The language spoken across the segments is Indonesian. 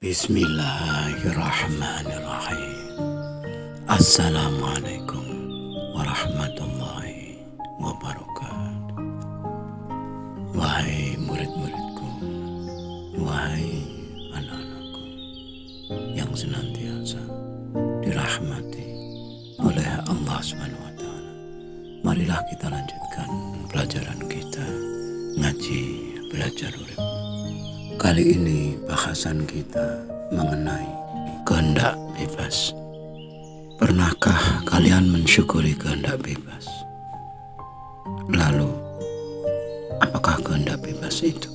Bismillahirrahmanirrahim. Assalamualaikum warahmatullahi wabarakatuh. Wahai murid-muridku, wahai anak-anakku yang senantiasa dirahmati oleh Allah SWT, marilah kita lanjutkan pelajaran kita ngaji belajar urip. Kali ini bahasan kita mengenai kehendak bebas. Pernahkah kalian mensyukuri kehendak bebas? Lalu, apakah kehendak bebas itu?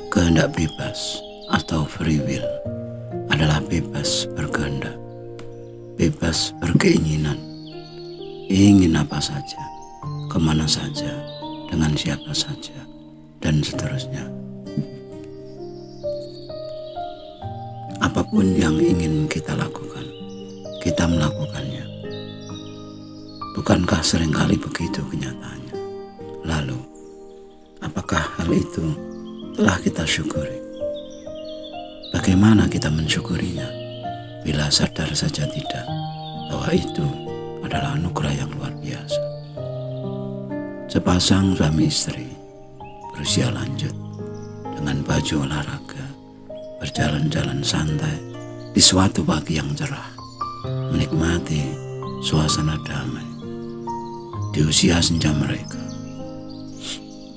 Kehendak bebas atau free will adalah bebas berkehendak, bebas berkeinginan, ingin apa saja, kemana saja, dengan siapa saja, dan seterusnya. Apapun yang ingin kita lakukan, kita melakukannya. Bukankah seringkali begitu kenyataannya? Lalu, apakah hal itu telah kita syukuri? Bagaimana kita mensyukurinya bila sadar saja tidak bahwa itu adalah anugerah yang luar biasa? Sepasang suami istri berusia lanjut dengan baju olahraga berjalan-jalan santai di suatu pagi yang cerah, menikmati suasana damai di usia senja mereka.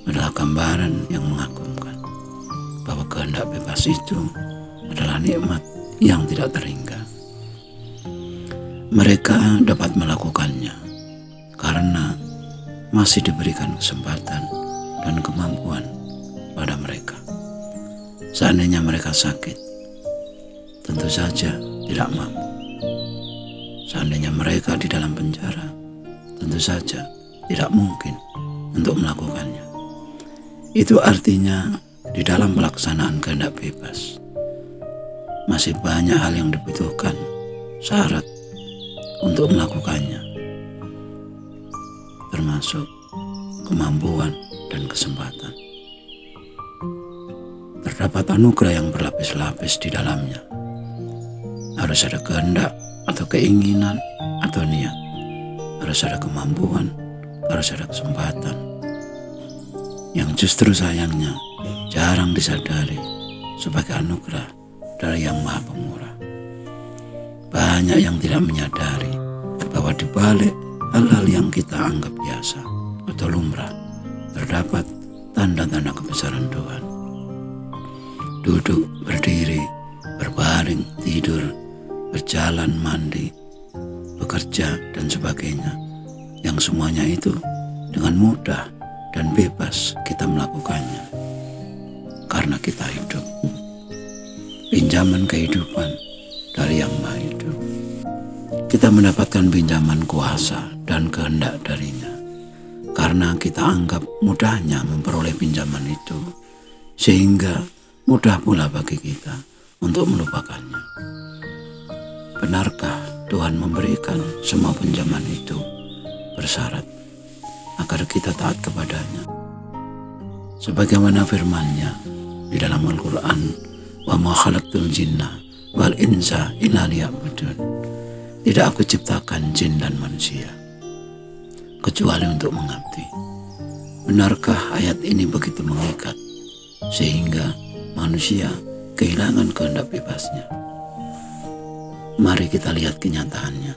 Adalah gambaran yang mengagumkan bahwa kehendak bebas itu adalah nikmat yang tidak terhingga. Mereka dapat melakukannya karena masih diberikan kesempatan dan kemampuan pada mereka. Seandainya mereka sakit, tentu saja tidak mampu. Seandainya mereka di dalam penjara, tentu saja tidak mungkin untuk melakukannya. Itu artinya di dalam pelaksanaan kehendak bebas, masih banyak hal yang dibutuhkan, syarat untuk melakukannya, termasuk kemampuan dan kesempatan. Terdapat anugerah yang berlapis-lapis di dalamnya. Harus ada kehendak atau keinginan atau niat. Harus ada kemampuan, harus ada kesempatan. Yang justru sayangnya jarang disadari sebagai anugerah dari Yang Maha Pemurah. Banyak yang tidak menyadari bahwa di balik hal-hal yang kita anggap biasa atau lumrah terdapat tanda-tanda kebesaran Tuhan. Duduk, berdiri, berbaring, tidur, berjalan, mandi, bekerja, dan sebagainya. Yang semuanya itu dengan mudah dan bebas kita melakukannya. Karena kita hidup. Pinjaman kehidupan dari Yang Maha Hidup. Kita mendapatkan pinjaman kuasa dan kehendak darinya. Karena kita anggap mudahnya memperoleh pinjaman itu, sehingga mudah pula bagi kita untuk melupakannya. Benarkah Tuhan memberikan semua pinjaman itu bersyarat agar kita taat kepadanya? Sebagaimana firman-Nya di dalam Al-Quran, "Wa ma khalaqtul jinna wal insa illa liya'budun." Tidak aku ciptakan jin dan manusia kecuali untuk mengabdi. Benarkah ayat ini begitu mengikat sehingga manusia kehilangan kehendak bebasnya? Mari kita lihat kenyataannya.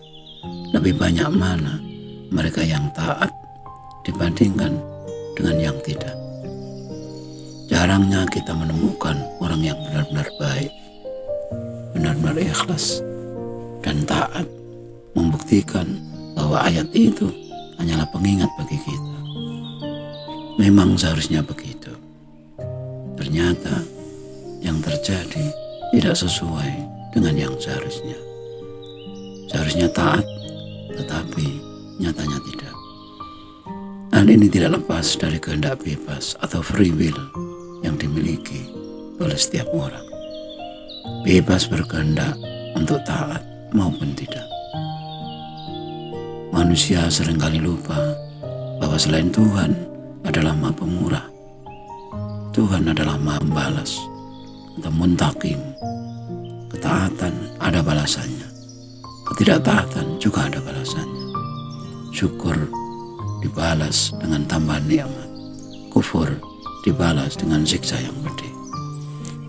Lebih banyak mana mereka yang taat dibandingkan dengan yang tidak. Jarangnya kita menemukan orang yang benar-benar baik, benar-benar ikhlas, dan taat membuktikan bahwa ayat itu hanyalah pengingat bagi kita. Memang seharusnya begitu. Ternyata yang terjadi tidak sesuai dengan yang seharusnya. Seharusnya taat, tetapi nyatanya tidak. Hal ini tidak lepas dari kehendak bebas atau free will yang dimiliki oleh setiap orang. Bebas berkehendak untuk taat maupun tidak. Manusia seringkali lupa bahwa selain Tuhan adalah Maha Pemurah, Tuhan adalah Maha Pembalas atau Muntakim, Ketaatan ada balasannya, ketidaktaatan juga ada balasannya. Syukur dibalas dengan tambahan nikmat, kufur dibalas dengan siksa yang pedih.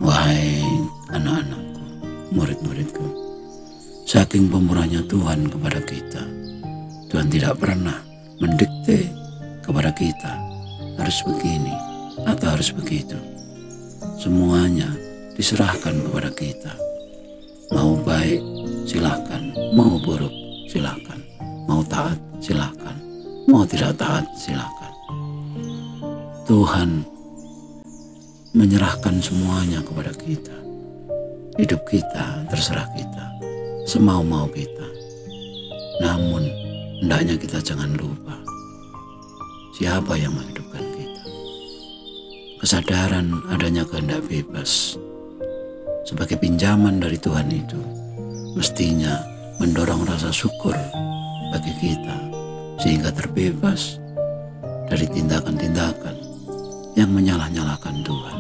Wahai anak-anakku, murid-muridku, saking pemurahnya Tuhan kepada kita, Tuhan tidak pernah mendikte kepada kita harus begini atau harus begitu. Semuanya diserahkan kepada kita. Mau baik silahkan, mau buruk silahkan, mau taat silahkan, mau tidak taat silahkan. Tuhan menyerahkan semuanya kepada kita. Hidup kita terserah kita, semau-mau kita. Namun hendaknya kita jangan lupa siapa yang menghidupkan kita. Kesadaran adanya kehendak bebas sebagai pinjaman dari Tuhan itu mestinya mendorong rasa syukur bagi kita, sehingga terbebas dari tindakan-tindakan yang menyalah-nyalahkan Tuhan,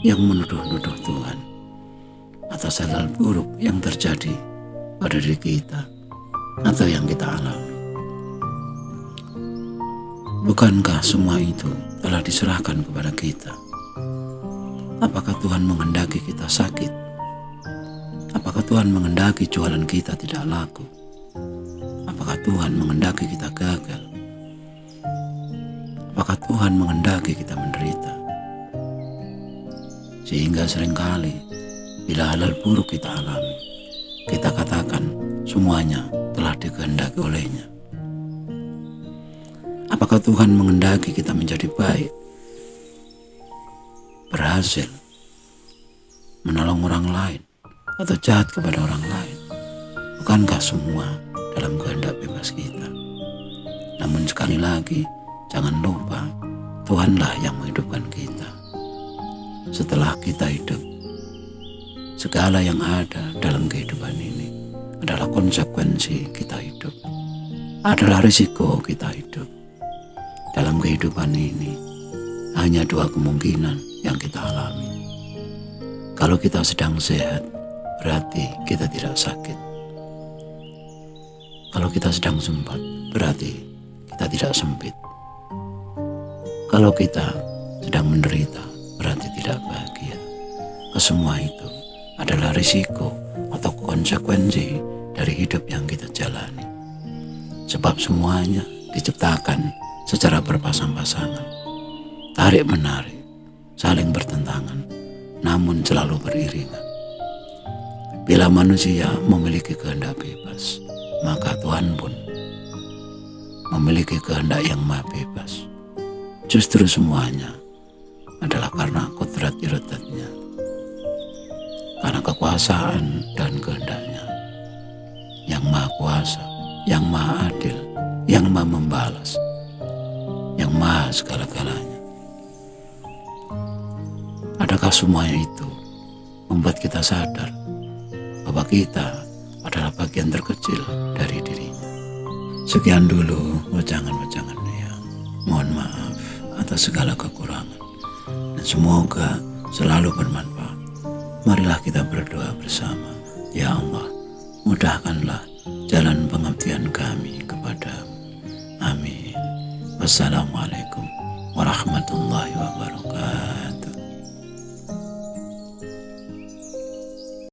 yang menuduh-nuduh Tuhan atas hal-hal buruk yang terjadi pada diri kita atau yang kita alami. Bukankah semua itu telah diserahkan kepada kita? Apakah Tuhan menghendaki kita sakit? Apakah Tuhan menghendaki jualan kita tidak laku? Apakah Tuhan menghendaki kita gagal? Apakah Tuhan menghendaki kita menderita? Sehingga seringkali bila hal-hal buruk kita alami, kita katakan semuanya telah dikehendaki olehnya. Apakah Tuhan menghendaki kita menjadi baik, berhasil, menolong orang lain, atau jahat kepada orang lain? Bukankah semua dalam kehendak bebas kita? Namun sekali lagi, jangan lupa Tuhanlah yang menghidupkan kita. Setelah kita hidup, segala yang ada dalam kehidupan ini adalah konsekuensi kita hidup, adalah risiko kita hidup. Dalam kehidupan ini hanya dua kemungkinan yang kita alami. Kalau kita sedang sehat, berarti kita tidak sakit. Kalau kita sedang sempat, berarti kita tidak sempit. Kalau kita sedang menderita, berarti tidak bahagia. Kesemua itu adalah risiko atau konsekuensi dari hidup yang kita jalani. Sebab semuanya diciptakan secara berpasang-pasangan, tarik-menarik, saling bertentangan, namun selalu beriringan. Bila manusia memiliki kehendak bebas, maka Tuhan pun memiliki kehendak yang maha bebas. Justru semuanya adalah karena kodrat iradatnya, karena kekuasaan dan kehendaknya yang maha kuasa, yang maha adil, yang maha membalas, yang maha segala-galanya. Adakah semuanya itu membuat kita sadar bahwa kita adalah bagian terkecil dari dirinya? Sekian dulu wejangan-wejangan yang mohon maaf atas segala kekurangan, dan semoga selalu bermanfaat. Marilah kita berdoa bersama. Ya Allah, mudahkanlah jalan pengabdian kami kepadamu. Amin. Wassalamualaikum warahmatullahi wabarakatuh.